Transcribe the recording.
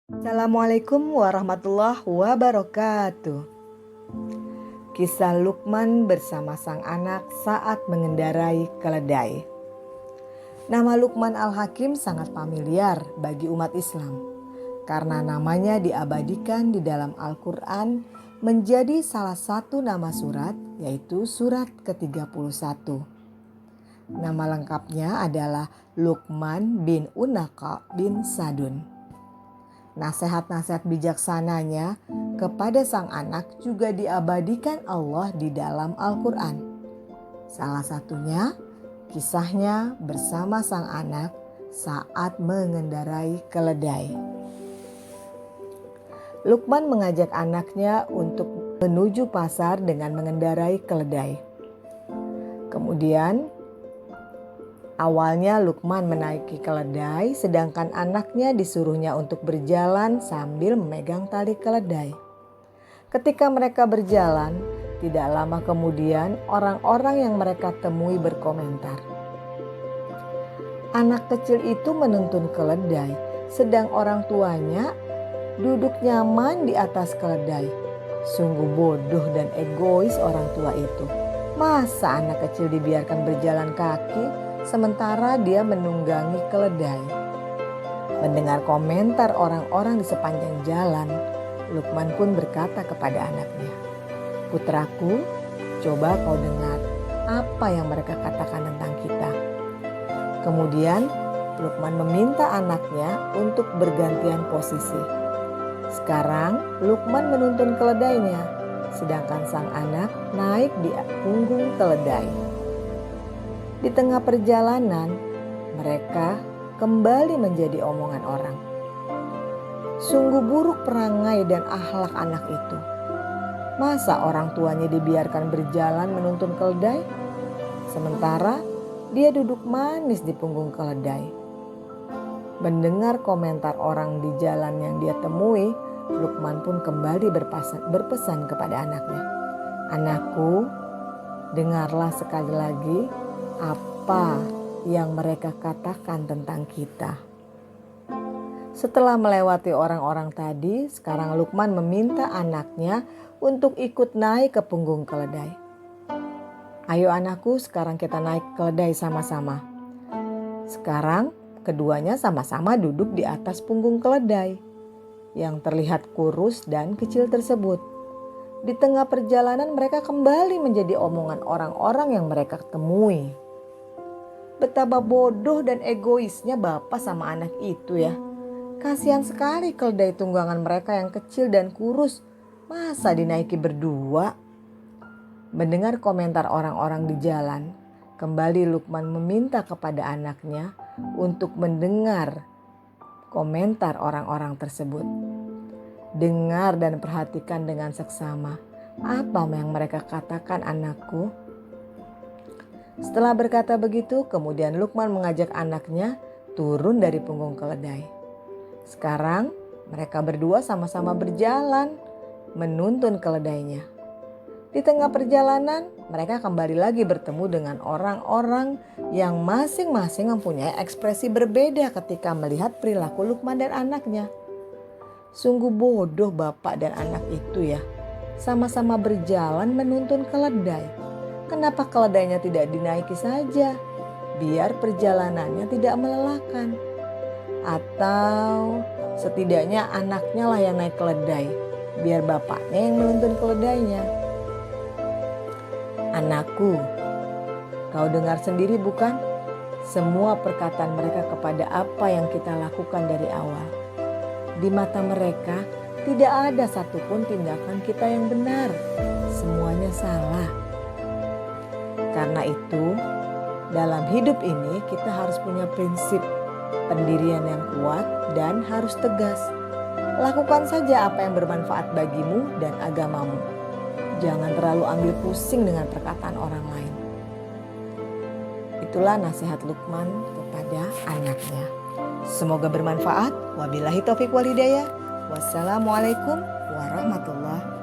Assalamualaikum warahmatullahi wabarakatuh. Kisah Luqman bersama sang anak saat mengendarai keledai. Nama Luqman Al-Hakim sangat familiar bagi umat Islam karena namanya diabadikan di dalam Al-Quran menjadi salah satu nama surat, yaitu surat ke-31. Nama lengkapnya adalah Luqman bin Unaka bin Sadun. Nasihat-nasihat bijaksananya kepada sang anak juga diabadikan Allah di dalam Al-Quran. Salah satunya kisahnya bersama sang anak saat mengendarai keledai. Luqman mengajak anaknya untuk menuju pasar dengan mengendarai keledai. Kemudian awalnya Luqman menaiki keledai sedangkan anaknya disuruhnya untuk berjalan sambil memegang tali keledai. Ketika mereka berjalan, tidak lama kemudian orang-orang yang mereka temui berkomentar. Anak kecil itu menuntun keledai sedang orang tuanya duduk nyaman di atas keledai. Sungguh bodoh dan egois orang tua itu. Masa anak kecil dibiarkan berjalan kaki sementara dia menunggangi keledai. Mendengar komentar orang-orang di sepanjang jalan, Luqman pun berkata kepada anaknya, "Putraku, coba kau dengar apa yang mereka katakan tentang kita." Kemudian Luqman meminta anaknya untuk bergantian posisi. Sekarang Luqman menuntun keledainya, sedangkan sang anak naik di punggung keledai. Di tengah perjalanan, mereka kembali menjadi omongan orang. Sungguh buruk perangai dan akhlak anak itu. Masa orang tuanya dibiarkan berjalan menuntun keledai, sementara dia duduk manis di punggung keledai. Mendengar komentar orang di jalan yang dia temui, Luqman pun kembali berpesan kepada anaknya, "Anakku, dengarlah sekali lagi apa yang mereka katakan tentang kita." Setelah melewati orang-orang tadi, sekarang Luqman meminta anaknya untuk ikut naik ke punggung keledai. "Ayo anakku, sekarang kita naik keledai sama-sama." Sekarang keduanya sama-sama duduk di atas punggung keledai yang terlihat kurus dan kecil tersebut. Di tengah perjalanan mereka kembali menjadi omongan orang-orang yang mereka temui. Betapa bodoh dan egoisnya bapak sama anak itu ya. Kasihan sekali keledai tunggangan mereka yang kecil dan kurus. Masa dinaiki berdua? Mendengar komentar orang-orang di jalan, kembali Luqman meminta kepada anaknya untuk mendengar komentar orang-orang tersebut. Dengar dan perhatikan dengan seksama. Apa yang mereka katakan, anakku? Setelah berkata begitu, kemudian Luqman mengajak anaknya turun dari punggung keledai. Sekarang mereka berdua sama-sama berjalan menuntun keledainya. Di tengah perjalanan, mereka kembali lagi bertemu dengan orang-orang yang masing-masing mempunyai ekspresi berbeda ketika melihat perilaku Luqman dan anaknya. Sungguh bodoh bapak dan anak itu ya. Sama-sama berjalan menuntun keledai. Kenapa keledainya tidak dinaiki saja? Biar perjalanannya tidak melelahkan. Atau setidaknya anaknya lah yang naik keledai. Biar bapaknya yang menuntun keledainya. Anakku, kau dengar sendiri bukan? Semua perkataan mereka kepada apa yang kita lakukan dari awal. Di mata mereka tidak ada satupun tindakan kita yang benar. Semuanya salah. Karena itu, dalam hidup ini kita harus punya prinsip pendirian yang kuat dan harus tegas. Lakukan saja apa yang bermanfaat bagimu dan agamamu. Jangan terlalu ambil pusing dengan perkataan orang lain. Itulah nasihat Luqman kepada anaknya. Semoga bermanfaat. Wabillahi taufiq wal hidayah. Wassalamualaikum warahmatullahi